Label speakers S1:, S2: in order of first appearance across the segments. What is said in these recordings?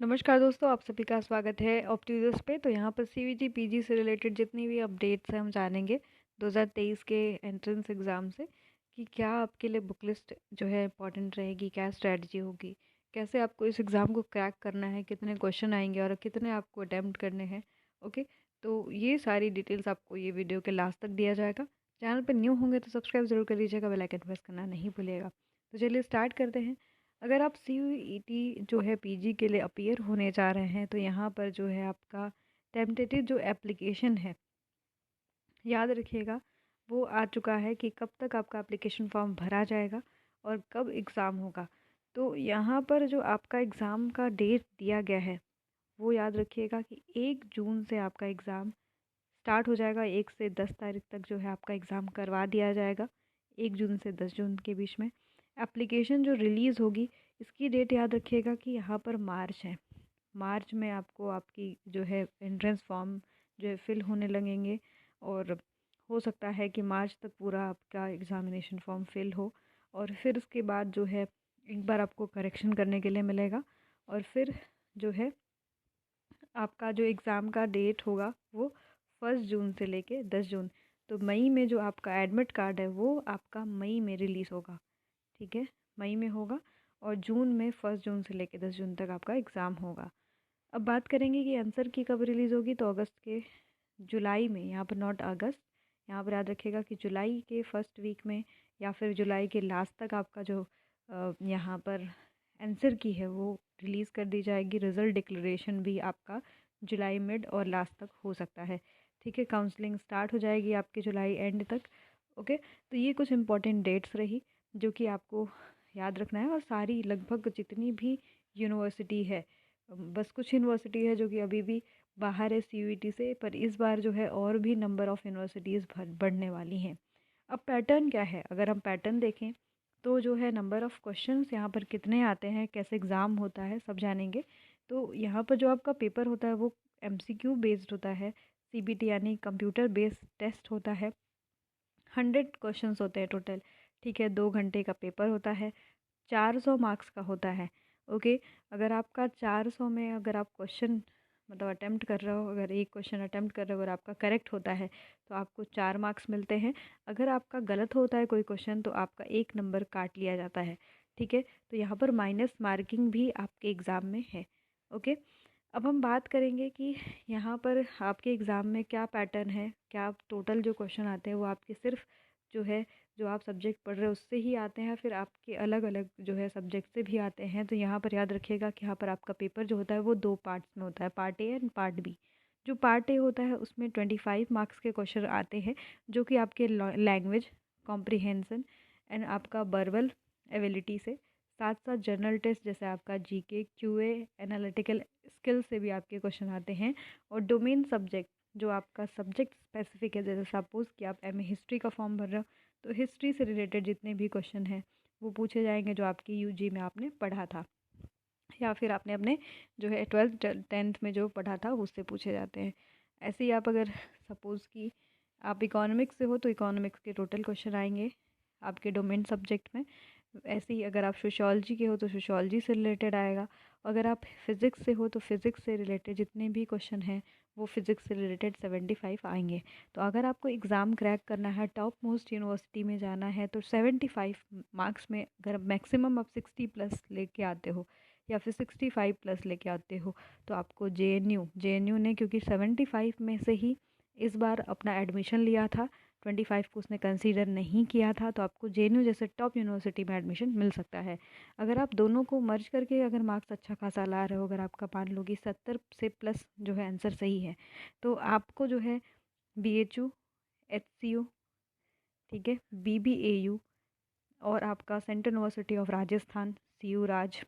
S1: नमस्कार दोस्तों, आप सभी का स्वागत है ऑप्टिव्स पे। तो यहाँ पर सीवीटी पीजी से रिलेटेड जितनी भी अपडेट्स हैं हम जानेंगे 2023 के एंट्रेंस एग्ज़ाम से कि क्या आपके लिए बुक लिस्ट जो है इंपॉर्टेंट रहेगी, क्या स्ट्रैटेजी होगी, कैसे आपको इस एग्ज़ाम को क्रैक करना है, कितने क्वेश्चन आएंगे और कितने आपको अटैम्प्ट करने हैं। ओके, तो ये सारी डिटेल्स आपको ये वीडियो के लास्ट तक दिया जाएगा। चैनल पर न्यू होंगे तो सब्सक्राइब ज़रूर कर लीजिएगा, बेल आइकन प्रेस करना नहीं भूलिएगा। तो चलिए स्टार्ट करते हैं। अगर आप सीईटी जो है पीजी के लिए अपीयर होने जा रहे हैं तो यहाँ पर जो है आपका टेंटेटिव जो एप्लीकेशन है, याद रखिएगा, वो आ चुका है कि कब तक आपका एप्लीकेशन फॉर्म भरा जाएगा और कब एग्ज़ाम होगा। तो यहाँ पर जो आपका एग्ज़ाम का डेट दिया गया है वो याद रखिएगा कि 1 जून से आपका एग्ज़ाम स्टार्ट हो जाएगा। 1 से 10 तारीख तक जो है आपका एग्ज़ाम करवा दिया जाएगा, 1 जून से 10 जून के बीच में। एप्लीकेशन जो रिलीज़ होगी इसकी डेट याद रखिएगा कि यहाँ पर मार्च है। मार्च में आपको आपकी जो है एंट्रेंस फॉर्म जो है फिल होने लगेंगे और हो सकता है कि मार्च तक पूरा आपका एग्ज़ामिनेशन फॉर्म फिल हो और फिर उसके बाद जो है एक बार आपको करेक्शन करने के लिए मिलेगा और फिर जो है आपका जो एग्ज़ाम का डेट होगा वो 1 जून से लेके 10 जून। तो मई में जो आपका एडमिट कार्ड है वो आपका मई में रिलीज़ होगा, ठीक है, मई में होगा। और जून में 1 जून से लेके 10 जून तक आपका एग्ज़ाम होगा। अब बात करेंगे कि आंसर की कब रिलीज़ होगी, तो अगस्त के जुलाई में, यहाँ पर नॉट अगस्त, यहाँ पर याद रखिएगा कि जुलाई के फर्स्ट वीक में या फिर जुलाई के लास्ट तक आपका जो यहाँ पर आंसर की है वो रिलीज़ कर दी जाएगी। रिज़ल्ट डिक्लेरेशन भी आपका जुलाई मिड और लास्ट तक हो सकता है, ठीक है। काउंसलिंग स्टार्ट हो जाएगी आपके जुलाई एंड तक। ओके, तो ये कुछ इंपॉर्टेंट डेट्स रही जो कि आपको याद रखना है। और सारी लगभग जितनी भी यूनिवर्सिटी है, बस कुछ यूनिवर्सिटी है जो कि अभी भी बाहर है सीयूईटी से, पर इस बार जो है और भी नंबर ऑफ़ यूनिवर्सिटीज़ बढ़ने वाली हैं। अब पैटर्न क्या है, अगर हम पैटर्न देखें तो जो है नंबर ऑफ़ क्वेश्चंस यहाँ पर कितने आते हैं, कैसे एग्ज़ाम होता है, सब जानेंगे। तो यहाँ पर जो आपका पेपर होता है वो एमसीक्यू बेस्ड होता है, सीबीटी यानी कंप्यूटर बेस्ड टेस्ट होता है। 100 क्वेश्चंस होते हैं टोटल, ठीक है। 2 घंटे का पेपर होता है, 400 मार्क्स का होता है। ओके, अगर आपका 400 में अगर आप क्वेश्चन मतलब अटेम्प्ट कर रहे हो, अगर एक क्वेश्चन अटेम्प्ट कर रहे हो, अगर आपका करेक्ट होता है तो आपको 4 मार्क्स मिलते हैं। अगर आपका गलत होता है कोई क्वेश्चन तो आपका 1 नंबर काट लिया जाता है, ठीक है। तो यहाँ पर माइनस मार्किंग भी आपके एग्ज़ाम में है। ओके, अब हम बात करेंगे कि यहाँ पर आपके एग्ज़ाम में क्या पैटर्न है, क्या टोटल जो क्वेश्चन आते हैं वो आपके सिर्फ जो है जो आप सब्जेक्ट पढ़ रहे हो उससे ही आते हैं, फिर आपके अलग अलग जो है सब्जेक्ट से भी आते हैं। तो यहाँ पर याद रखिएगा कि यहाँ पर आपका पेपर जो होता है वो 2 पार्ट्स में होता है, part A and part B. जो पार्ट ए होता है उसमें 25 मार्क्स के क्वेश्चन आते हैं जो कि आपके लैंग्वेज कॉम्प्रिहेंसन एंड आपका वर्बल एबिलिटी से, साथ साथ जनरल टेस्ट जैसे आपका जीके, क्यूए, एनालिटिकल स्किल से भी आपके क्वेश्चन आते हैं। और डोमेन सब्जेक्ट जो आपका सब्जेक्ट स्पेसिफिक है, जैसे सपोज़ कि आप एमए हिस्ट्री का फॉर्म भर रहे हो तो हिस्ट्री से रिलेटेड जितने भी क्वेश्चन हैं वो पूछे जाएंगे जो आपकी यूजी में आपने पढ़ा था या फिर आपने अपने जो है 12th 10th में जो पढ़ा था उससे पूछे जाते हैं। ऐसे ही आप अगर सपोज़ कि आप इकोनॉमिक्स से हो तो इकोनॉमिक्स के टोटल क्वेश्चन आएंगे आपके डोमेन सब्जेक्ट में। ऐसे ही अगर आप सोशियोलॉजी के हो तो सोशियोलॉजी से रिलेटेड आएगा। अगर आप फिज़िक्स से हो तो फिज़िक्स से रिलेटेड जितने भी क्वेश्चन हैं वो फिज़िक्स से रिलेटेड 75 आएंगे। तो अगर आपको एग्ज़ाम क्रैक करना है, टॉप मोस्ट यूनिवर्सिटी में जाना है, तो 75 मार्क्स में अगर मैक्सिमम आप 60+ लेके आते हो या फिर 65+ लेके आते हो तो आपको जेएनयू ने, क्योंकि 75 में से ही इस बार अपना एडमिशन लिया था, 25 को उसने कंसीडर नहीं किया था, तो आपको जेएनयू जैसे टॉप यूनिवर्सिटी में एडमिशन मिल सकता है। अगर आप दोनों को मर्ज करके अगर मार्क्स अच्छा खासा ला रहे हो, अगर आपका मान लो कि 70 से प्लस जो है आंसर सही है, तो आपको जो है बीएचयू, एचसीयू, ठीक है, बीबीएयू और आपका central university of Rajasthan CU Raj,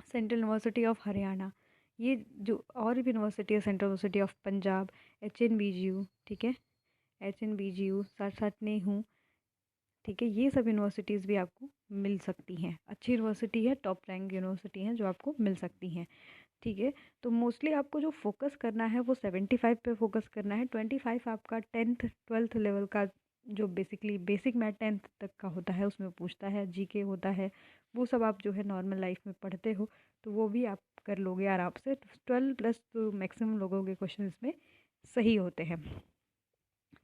S1: central university of Haryana, ये जो और भी यूनिवर्सिटी है, central university of Punjab, HNBGU, ठीक है, एचएनबीजीयू, साथ साथ में हूँ, ठीक है, ये सब यूनिवर्सिटीज़ भी आपको मिल सकती हैं। अच्छी यूनिवर्सिटी है, टॉप रैंक यूनिवर्सिटी हैं जो आपको मिल सकती हैं, ठीक है। तो मोस्टली आपको जो फोकस करना है वो 75 पे फोकस करना है। 25 आपका 10th 12th लेवल का जो बेसिकली बेसिक मैथ 10th तक का होता है उसमें पूछता है, जीके होता है, वो सब आप जो है नॉर्मल लाइफ में पढ़ते हो। तो वो भी आप कर लोगे आराम से। 12+ तो मैक्सिमम लोगों के क्वेश्चन इसमें सही होते हैं।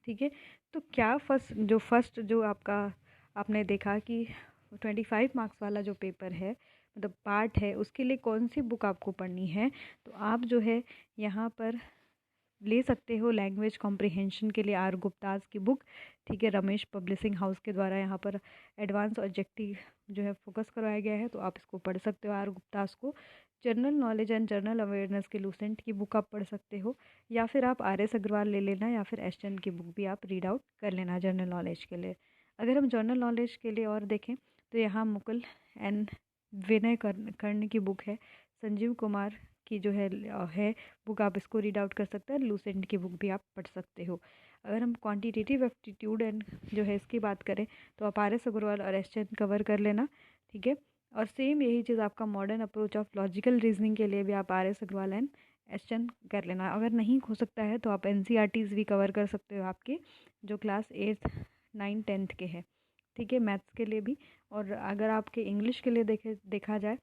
S1: ठीक है, तो क्या फर्स्ट जो आपका आपने देखा कि 25 मार्क्स वाला जो पेपर है, मतलब पार्ट है, उसके लिए कौन सी बुक आपको पढ़नी है, तो आप जो है यहाँ पर ले सकते हो लैंग्वेज कॉम्प्रिहेंशन के लिए आर गुप्ताज की बुक। ठीक है, रमेश पब्लिशिंग हाउस के द्वारा यहाँ पर एडवांस ऑब्जेक्टिव जो है फोकस करवाया गया है, तो आप इसको पढ़ सकते हो आर गुप्ताज को। General knowledge and general awareness के लूसेंट की बुक आप पढ़ सकते हो, या फिर आप आर एस अग्रवाल ले लेना, या फिर एस चंद की बुक भी आप रीड आउट कर लेना जनरल नॉलेज के लिए। अगर हम जनरल नॉलेज के लिए और देखें तो यहाँ मुकुल एंड विनय कर्ण की बुक है, संजीव कुमार की जो है बुक, आप इसको रीड आउट कर सकते हैं। लूसेंट की बुक भी आप पढ़ सकते हो। अगर हम क्वांटिटेटिव एप्टीट्यूड एंड जो है इसकी बात करें तो आप आर एस अग्रवाल और एस चंद कवर कर लेना। ठीक है, और सेम यही चीज़ आपका modern approach of logical reasoning के लिए भी आप R S Agarwal and S Chand कर लेना। अगर नहीं हो सकता है तो आप एन सी आर टीज़ भी कवर कर सकते हो, आपके जो क्लास 8, 9, 10 के हैं। ठीक है, मैथ्स के लिए भी। और अगर आपके इंग्लिश के लिए देखा जाए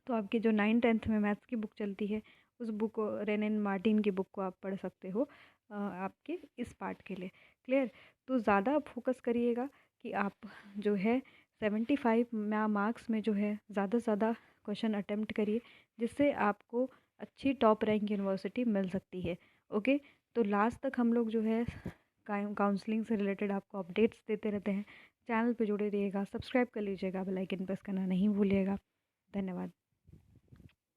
S1: तो आपकी जो 9th-10th में मैथ्स की बुक चलती है, उस बुक रेनिन मार्टिन की बुक को आप पढ़ सकते हो आपके इस पार्ट के लिए। क्लियर? तो ज़्यादा आप फोकस करिएगा कि आप जो है 75 मार्क्स में जो है ज़्यादा से ज़्यादा क्वेश्चन अटेम्प्ट करिए, जिससे आपको अच्छी टॉप रैंक यूनिवर्सिटी मिल सकती है। ओके, तो लास्ट तक हम लोग जो है काउंसलिंग से रिलेटेड आपको अपडेट्स देते रहते हैं। चैनल पे जुड़े रहिएगा, सब्सक्राइब कर लीजिएगा, बेल आइकन प्रेस करना नहीं भूलिएगा। धन्यवाद।